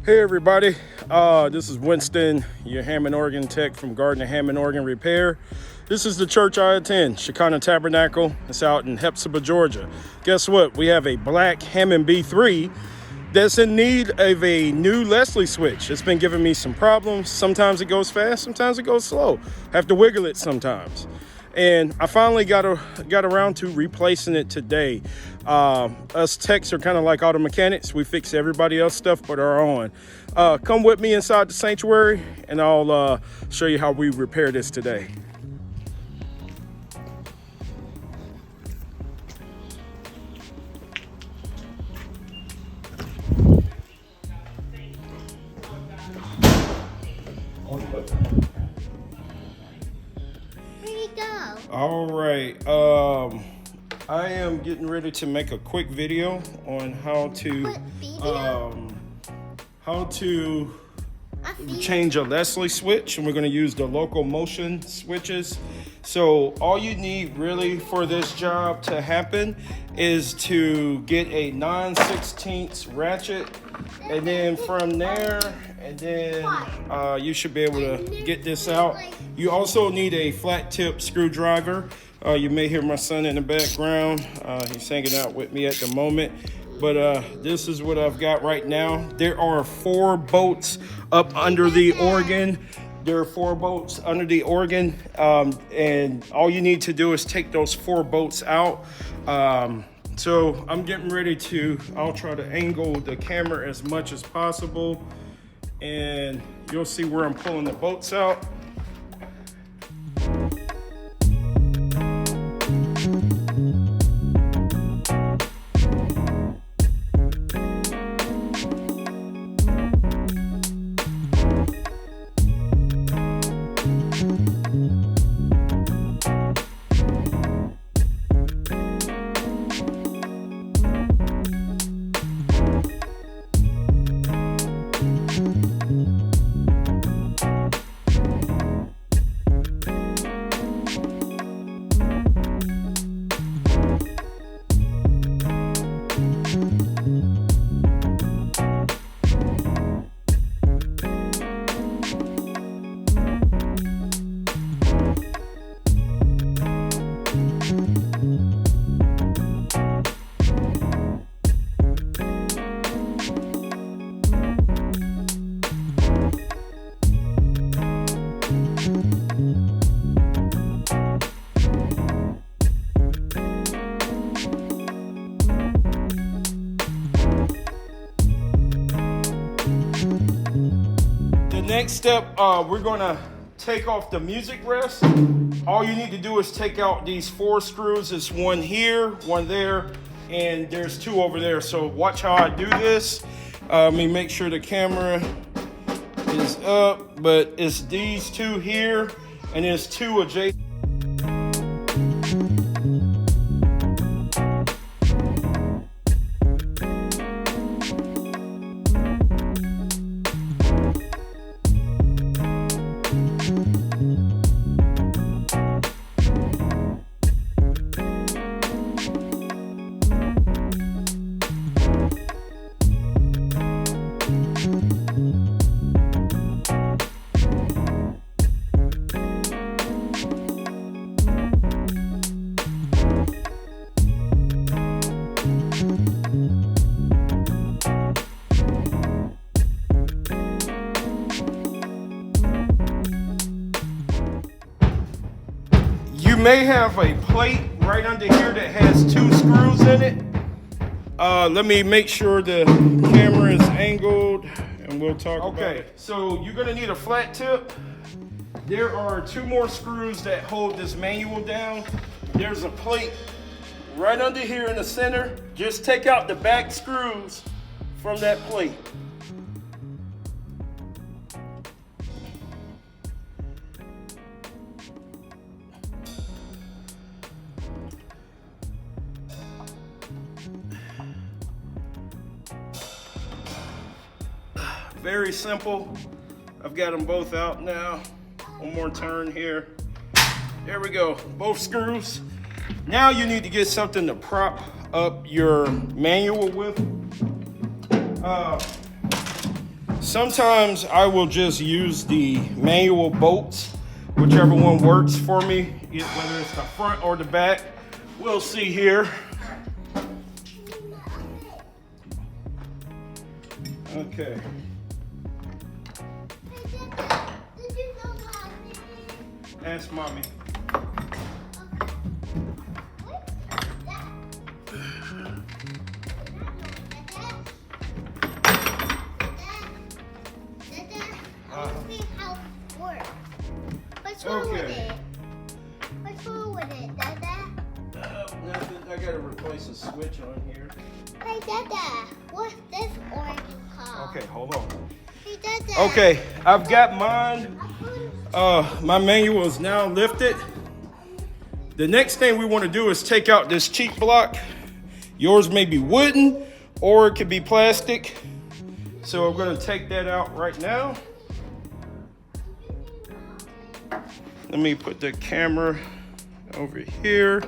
Hey everybody, this is Winston, your Hammond, Oregon tech from Gardner Hammond, Oregon Repair. This is the church I attend, Shekinah Tabernacle. It's out in Hepzibah, Georgia. Guess what? We have a black Hammond B3 that's in need of a new Leslie switch. It's been giving me some problems. Sometimes it goes fast, sometimes it goes slow. Have to wiggle it sometimes. And I finally got around to replacing it today. Us techs are kind of like auto mechanics. We fix everybody else's stuff but our own. Come with me inside the sanctuary and I'll show you how we repair this today. All right, I am getting ready to make a quick video on how to change a Leslie switch, and we're going to use the LocomotionPro switches. So all you need really for this job to happen is to get a 9/16 ratchet, and then from there, you should be able to get this out. You also need a flat tip screwdriver. You may hear my son in the background. He's hanging out with me at the moment. But this is what I've got right now. There are 4 bolts up under the organ. There are 4 bolts under the organ. And all you need to do is take those 4 bolts out. So I'm getting ready I'll try to angle the camera as much as possible. And you'll see where I'm pulling the bolts out. Next step, we're gonna take off the music rest. All you need to do is take out these 4 screws. There's one here, one there, and there's 2 over there. So watch how I do this. Let me make sure the camera is up, but it's these 2 here, and there's 2 adjacent. You may have a plate right under here that has 2 screws in it. Let me make sure the camera is angled and we'll talk about it. Okay, so you're gonna need a flat tip. There are 2 more screws that hold this manual down. There's a plate right under here in the center. Just take out the back screws from that plate. Very simple. I've got them both out now. One more turn here. There we go, both screws. Now you need to get something to prop up your manual with. Sometimes I will just use the manual bolts, whichever one works for me, whether it's the front or the back. We'll see here. Okay. Ask mommy. What's wrong with it? What's wrong with it, Dada? Nothing. I gotta replace a switch on here. Hey, Dada, what's this orange called? Okay, hold on. Hey, Dada. Okay, I've got mine. My manual is now lifted. The next thing we want to do is take out this cheek block. Yours may be wooden or it could be plastic. So I'm going to take that out right now. Let me put the camera over here.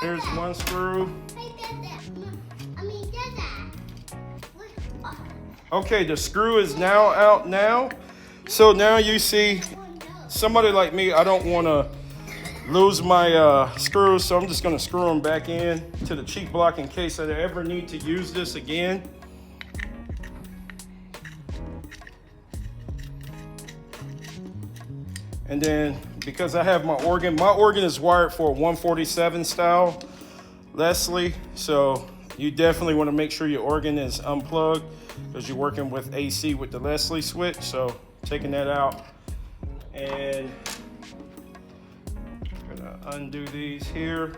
Here's one screw. Okay, the screw is now out now. So now you see, somebody like me, I don't want to lose my screws, so I'm just going to screw them back in to the cheek block in case I ever need to use this again. And then because I have my organ is wired for a 147 style Leslie, so you definitely want to make sure your organ is unplugged because you're working with AC with the Leslie switch. So taking that out, and I'm gonna undo these here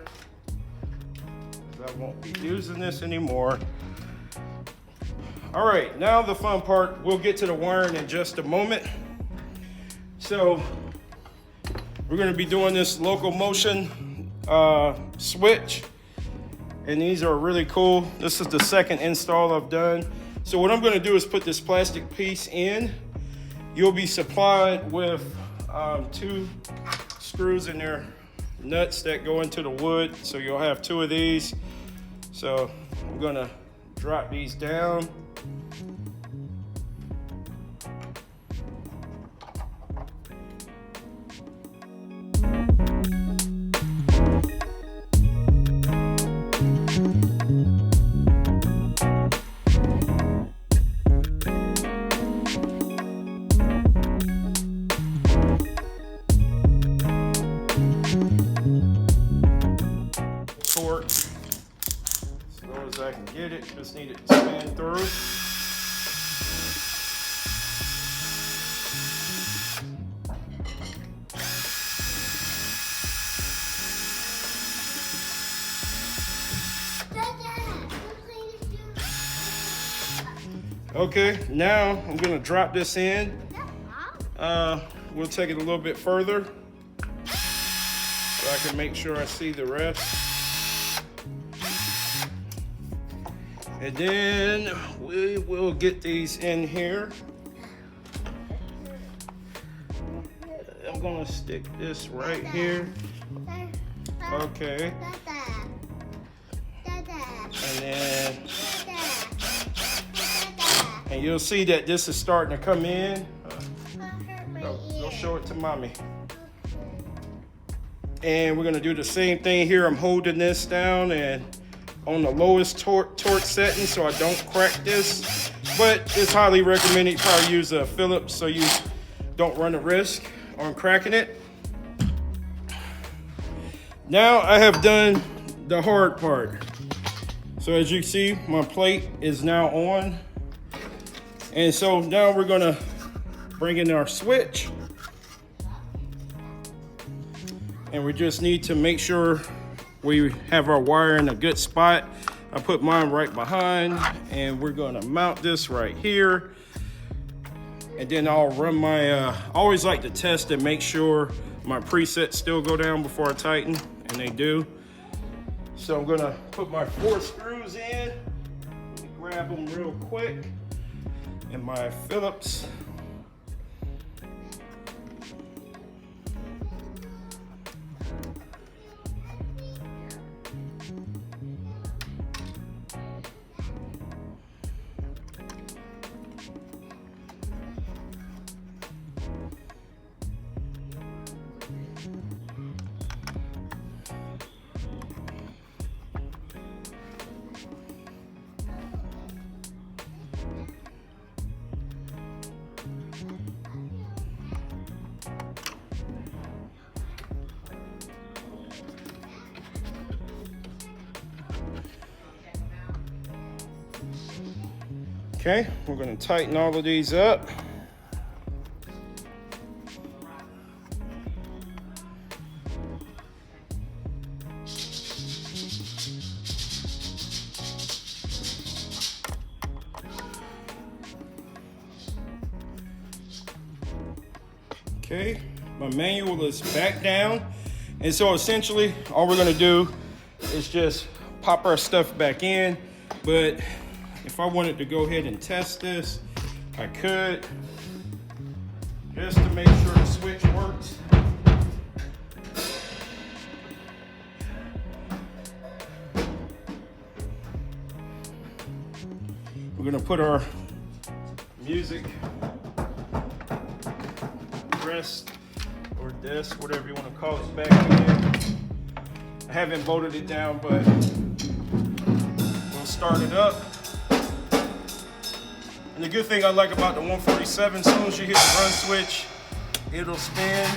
because I won't be using this anymore. All right, now the fun part. We'll get to the wiring in just a moment. So we're gonna be doing this Locomotion switch, and these are really cool. This is the second install I've done. So what I'm gonna do is put this plastic piece in. You'll be supplied with 2 screws in there, nuts that go into the wood. So you'll have 2 of these. So I'm gonna drop these down. As low as I can get it, just need it to spin through. Okay, now I'm gonna drop this in. We'll take it a little bit further so I can make sure I see the rest. And then we will get these in here. I'm gonna stick this right here. Okay. And then, and you'll see that this is starting to come in. Go show it to mommy. And we're gonna do the same thing here. I'm holding this down and on the lowest torque setting so I don't crack this, but it's highly recommended you probably use a Phillips so you don't run a risk on cracking it. Now I have done the hard part. So as you see, my plate is now on. And so now we're gonna bring in our switch. And we just need to make sure we have our wire in a good spot. I put mine right behind, and we're gonna mount this right here. And then I'll run my, I always like to test and make sure my presets still go down before I tighten, and they do. So I'm gonna put my 4 screws in. Let me grab them real quick. And my Phillips. Okay, we're gonna tighten all of these up. Okay, my manual is back down. And so essentially, all we're gonna do is just pop our stuff back in. But if I wanted to go ahead and test this, I could, just to make sure the switch works. We're gonna put our music rest or desk, whatever you want to call it, back in. I haven't bolted it down, but we'll start it up. And the good thing I like about the 147, as soon as you hit the run switch, it'll spin.